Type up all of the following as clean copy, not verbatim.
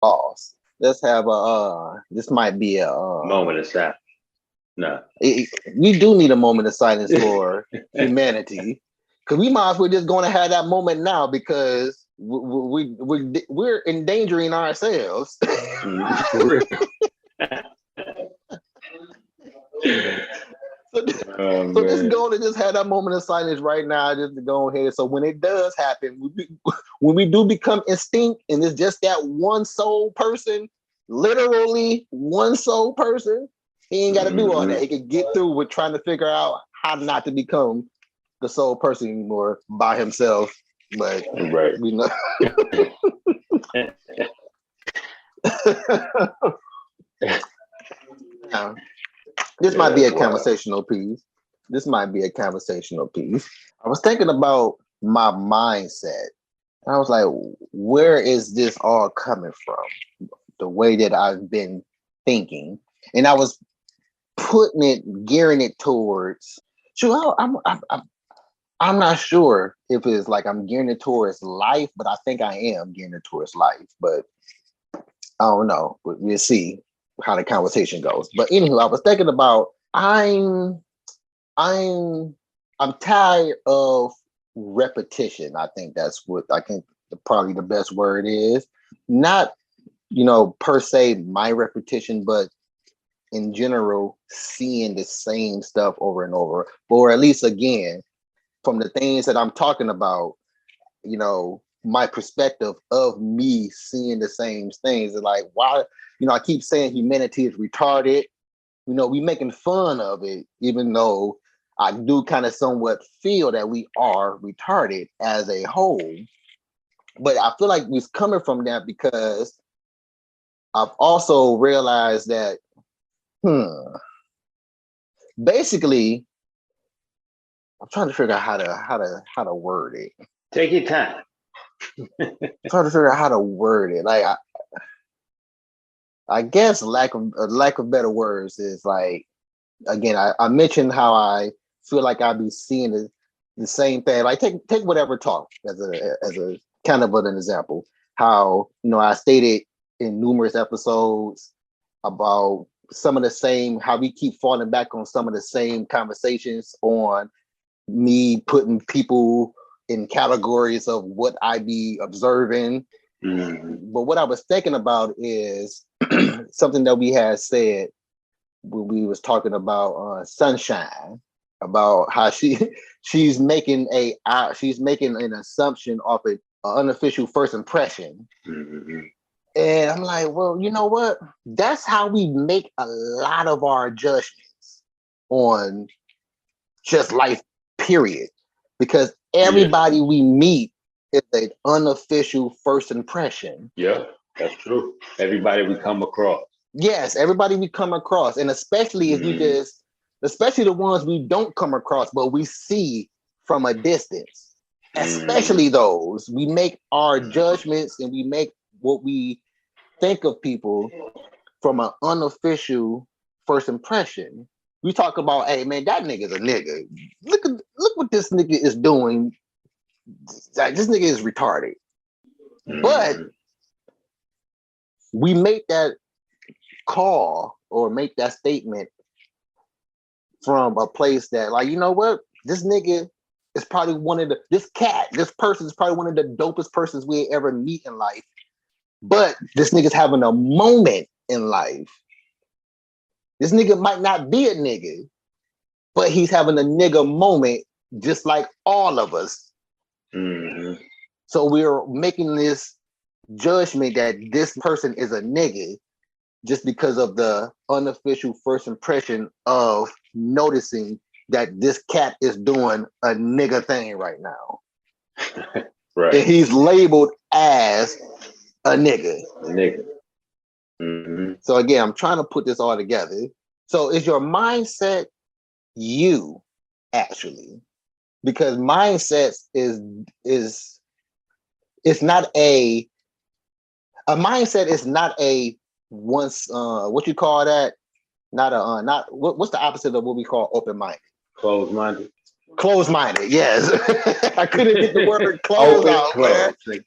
Pause. Let's have a. This might be a. Moment of silence. No. We do need a moment of silence for humanity, because we might as well just going to have that moment now, because we're endangering ourselves. For real. So, Oh so just man. go to just have that moment of silence right now, just to go ahead. So when it does happen, when we do become extinct, and it's just that one soul person, literally one soul person, he ain't got to do all that. He can get through with trying to figure out how not to become the sole person anymore by himself. But Right. we know. Now, this might be That's a wild. conversational piece. This might be a conversational piece. I was thinking about my mindset. I was like, where is this all coming from? The way that I've been thinking. And I was putting it, gearing it towards. Sure, I'm not sure if it's like I'm gearing it towards life, but I think I am gearing it towards life. But I don't know. We'll see how the conversation goes. But anywho, I was thinking about I'm I'm tired of repetition. I think that's what I think probably the best word is. Not, per se my repetition, but in general, seeing the same stuff over and over. Or at least again, from the things that I'm talking about, my perspective of me seeing the same things is like, why, I keep saying humanity is retarded. We making fun of it, even though I do kind of somewhat feel that we are retarded as a whole. But I feel like we're coming from that because I've also realized that, basically, I'm trying to figure out how to word it. Take your time. I'm trying to figure out how to word it. Like I guess lack of better words is like, again, I mentioned how I feel like I be seeing the same thing. Like take whatever talk as a kind of an example. How I stated in numerous episodes about some of the same, how we keep falling back on some of the same conversations on me putting people in categories of what I be observing. But what I was thinking about is something that we had said when we was talking about Sunshine, about how she's making an assumption off an unofficial first impression. And I'm like, well, you know what? That's how we make a lot of our judgments on just life, period. Because Yeah. everybody we meet is an unofficial first impression. Yeah. That's true. Everybody we come across. Yes, everybody we come across, and especially if especially the ones we don't come across, but we see from a distance. Especially those, we make our judgments and we make what we think of people from an unofficial first impression. We talk about, hey man, that nigga's a nigga. Look what this nigga is doing. This nigga is retarded. But we make that call or make that statement from a place that, like, you know what, this nigga is probably this person is probably one of the dopest persons we ever meet in life. But this nigga's having a moment in life. This nigga might not be a nigga, but he's having a nigga moment just like all of us. So we're making this judgment that this person is a nigga just because of the unofficial first impression of noticing that this cat is doing a nigga thing right now. Right. And he's labeled as a nigga. So again, I'm trying to put this all together. So is your mindset you, actually? Because mindset is it's not a mindset is not a once what you call that? Not a not what's the opposite of what we call open minded? Closed minded. Close-minded, yes. I couldn't get the word close Open, out, man. close.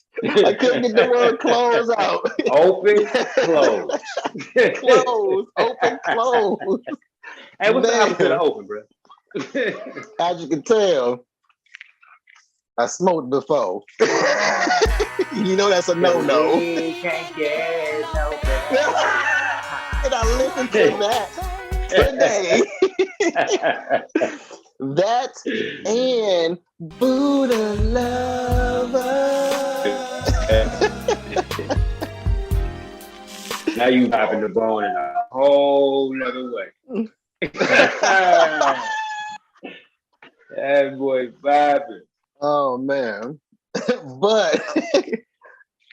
I couldn't get the word close out. Open, close. Close, open, close. Hey, what's the opposite Man, of open, bro? as you can tell, I smoked before. You know that's a no-no. We can get no And I listened to that today. That and Buddha Lover. Now you popping the bone in a whole nother way. That boy vibing. Oh man. But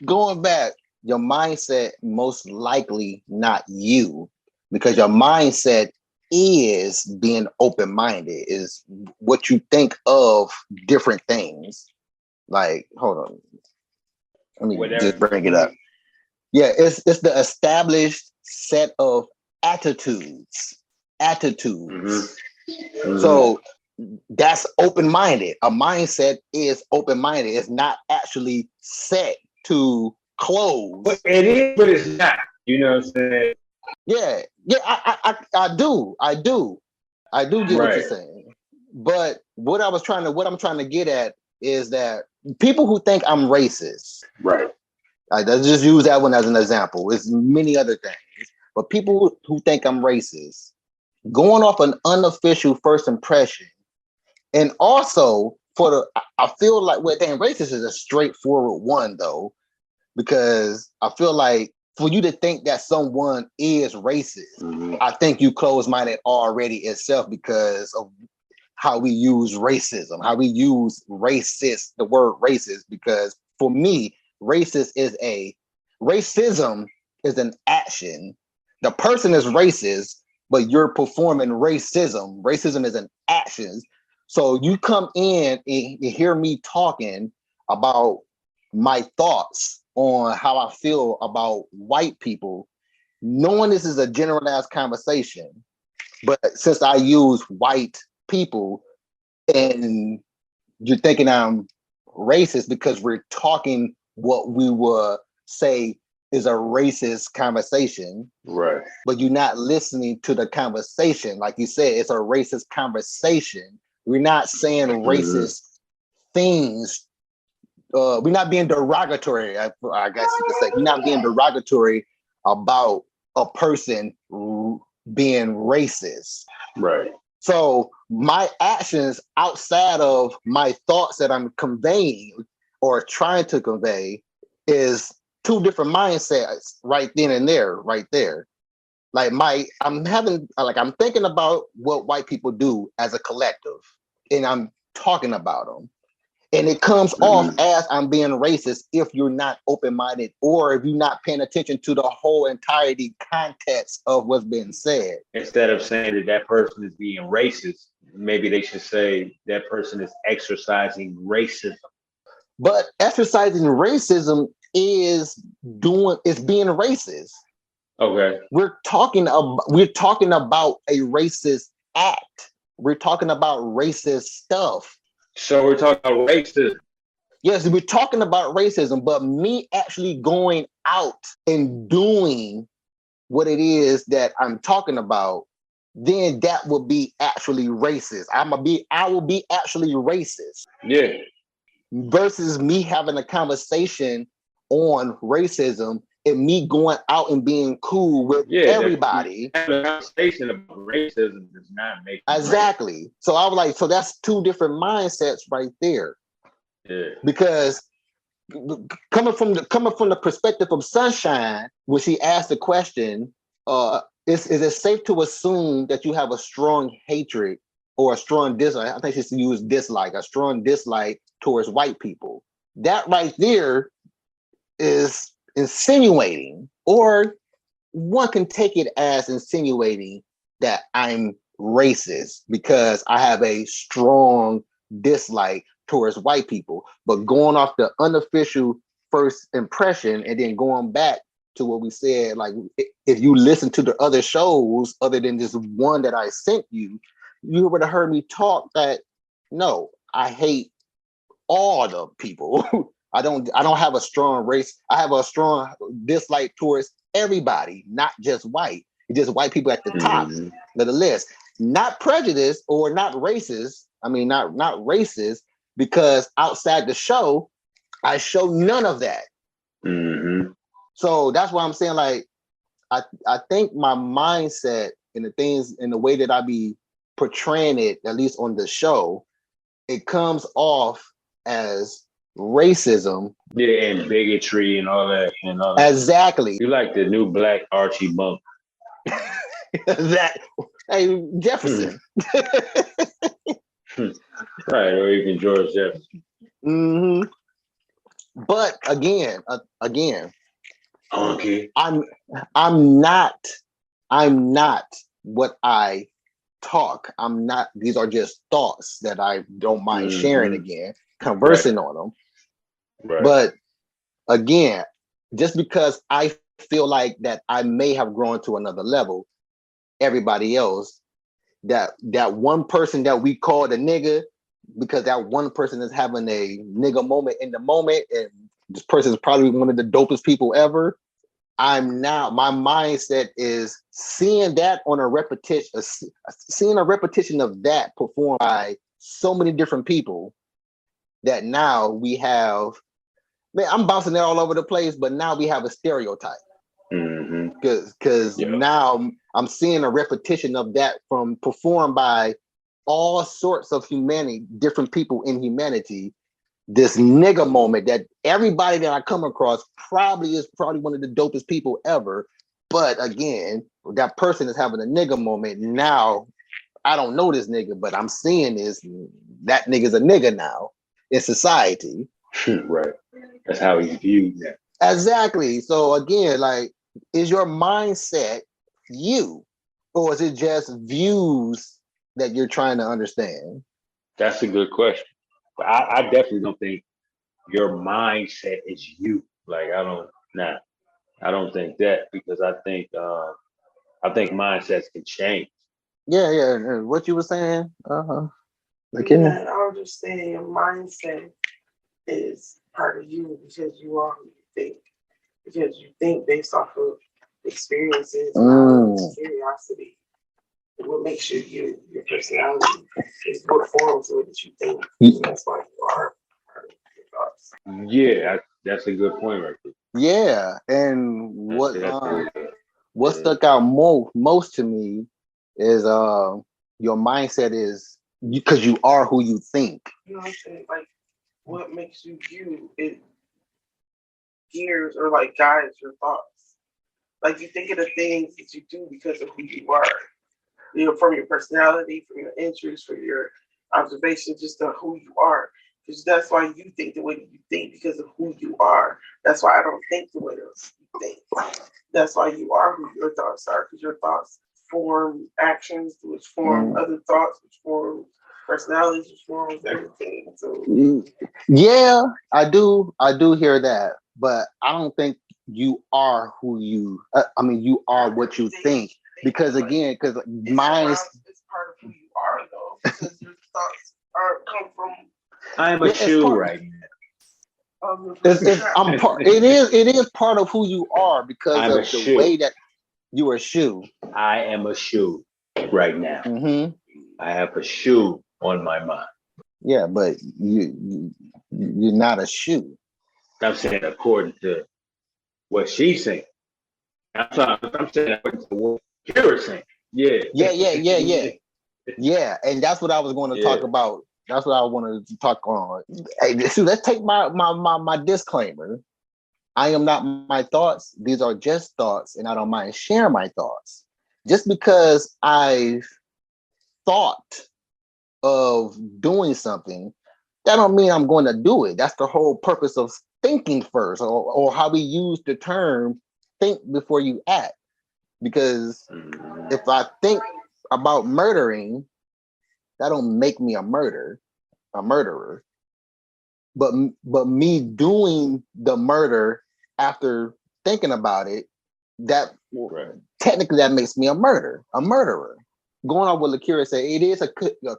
going back, your mindset most likely not you, because your mindset is being open-minded, is what you think of different things. Like, hold on. Let me just bring it up. Yeah, it's the established set of attitudes. So that's open-minded. A mindset is open-minded. It's not actually set to close. But it is, but it's not. You know what I'm saying? Yeah, I do get what you're saying. But what I'm trying to get at is that people who think I'm racist, right? Let's just use that one as an example. There's many other things, but people who think I'm racist, going off an unofficial first impression, and also I feel like racist is a straightforward one though, because I feel like for you to think that someone is racist, I think you close-minded already itself because of how we use racism, how we use the word racist, because for me, racism is an action. The person is racist, but you're performing racism. Racism is an action. So you come in and you hear me talking about my thoughts on how I feel about white people, knowing this is a generalized conversation, but since I use white people and you're thinking I'm racist because we're talking what we would say is a racist conversation, right? But you're not listening to the conversation. Like you said, it's a racist conversation. We're not saying racist things. We're not being derogatory, I guess you could say. We're not being derogatory about a person being racist. Right. So my actions outside of my thoughts that I'm conveying or trying to convey is two different mindsets right then and there, right there. Like I'm thinking about what white people do as a collective, and I'm talking about them. And it comes off as I'm being racist if you're not open-minded or if you're not paying attention to the whole entirety context of what's being said. Instead of saying that person is being racist, maybe they should say that person is exercising racism. But exercising racism is being racist. Okay. We're talking about a racist act. We're talking about racist stuff. So we're talking about racism. Yes, we're talking about racism, but me actually going out and doing what it is that I'm talking about, then that will be actually racist. I will be actually racist. Yeah. Versus me having a conversation on racism and me going out and being cool with everybody. The conversation about racism does not make exactly. Racist. So I was like, so that's two different mindsets right there. Yeah. Because coming from the perspective of Sunshine, when she asked the question, is it safe to assume that you have a strong hatred or a strong dislike? I think she used dislike, a strong dislike towards white people. That right there is insinuating, or one can take it as insinuating that I'm racist because I have a strong dislike towards white people. But going off the unofficial first impression and then going back to what we said, like if you listen to the other shows other than this one that I sent you, you would have heard me talk that No, I hate all the people. I don't have a strong race. I have a strong dislike towards everybody, not just white. It's just white people at the top Mm-hmm. of the list. Not prejudice or not racist. I mean, not racist, because outside the show, I show none of that. Mm-hmm. So that's why I'm saying, like, I think my mindset and the things and the way that I be portraying it, at least on the show, it comes off as racism. Yeah, and bigotry and all that and all that. Exactly. You like the new black Archie Bump. That, hey, Jefferson. Right, or even George Jefferson. Hmm. But again, Okay. I'm not what I talk. I'm not. These are just thoughts that I don't mind sharing again, conversing on them. Right. But again, just because I feel like that I may have grown to another level, everybody else, that one person that we call the nigga, because that one person is having a nigga moment in the moment, and this person is probably one of the dopest people ever. My mindset is seeing that on a repetition, seeing a repetition of that performed by so many different people, that now we have, man, I'm bouncing it all over the place, but now we have a stereotype. Because now I'm seeing a repetition of that from performed by all sorts of humanity, different people in humanity. This nigga moment that everybody that I come across is probably one of the dopest people ever. But again, that person is having a nigga moment. Now I don't know this nigga, but I'm seeing that nigga's a nigga now in society. Right. That's how he's viewed now. Exactly. So again, like, is your mindset you, or is it just views that you're trying to understand? That's a good question. But I definitely don't think your mindset is you. Like I don't think that, because I think mindsets can change. Yeah. What you were saying? Yeah, I was just saying your mindset is part of you because you are who you think. Because you think based off of experiences, knowledge, curiosity. What makes you you, your personality is what forms what you think. And that's why you are part of your thoughts. Yeah, that's a good point right there. Yeah, and what Yeah. stuck out most to me is your mindset is because you are who you think. You know what I'm saying? Like what makes you you, it gears or like guides your thoughts. Like you think of the things that you do because of who you are. You know, from your personality, from your interests, from your observations, just of who you are. Because that's why you think the way that you think because of who you are. That's why I don't think the way that you think. That's why you are who your thoughts are, because your thoughts form actions, which form other thoughts, which form personalities, which forms everything. So Yeah, I do hear that, but I don't think you are who you. I mean, you are what you think, because again, because mine is. It's part of who you are, though, because your thoughts are come from. I'm a shoe right now. It is part of who you are because I'm a of the shoe. way that you are a shoe. I am a shoe right now. Mm-hmm. I have a shoe on my mind. Yeah, but you're not a shoe. I'm saying according to what she's saying. I'm saying according to what you're saying. Yeah. Yeah, and that's what I was going to talk about. That's what I wanted to talk on. Hey, so let's take my disclaimer. I am not my thoughts. These are just thoughts, and I don't mind sharing my thoughts. Just because I've thought of doing something, that don't mean I'm going to do it. That's the whole purpose of thinking first, or how we use the term think before you act. Because if I think about murdering, that don't make me a murderer. But me doing the murder after thinking about it, that technically that makes me a murderer. Going on what Lakira said, it is a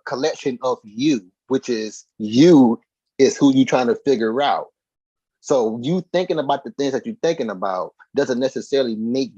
collection of you which is you is who you trying to figure out. So you thinking about the things that you're thinking about doesn't necessarily make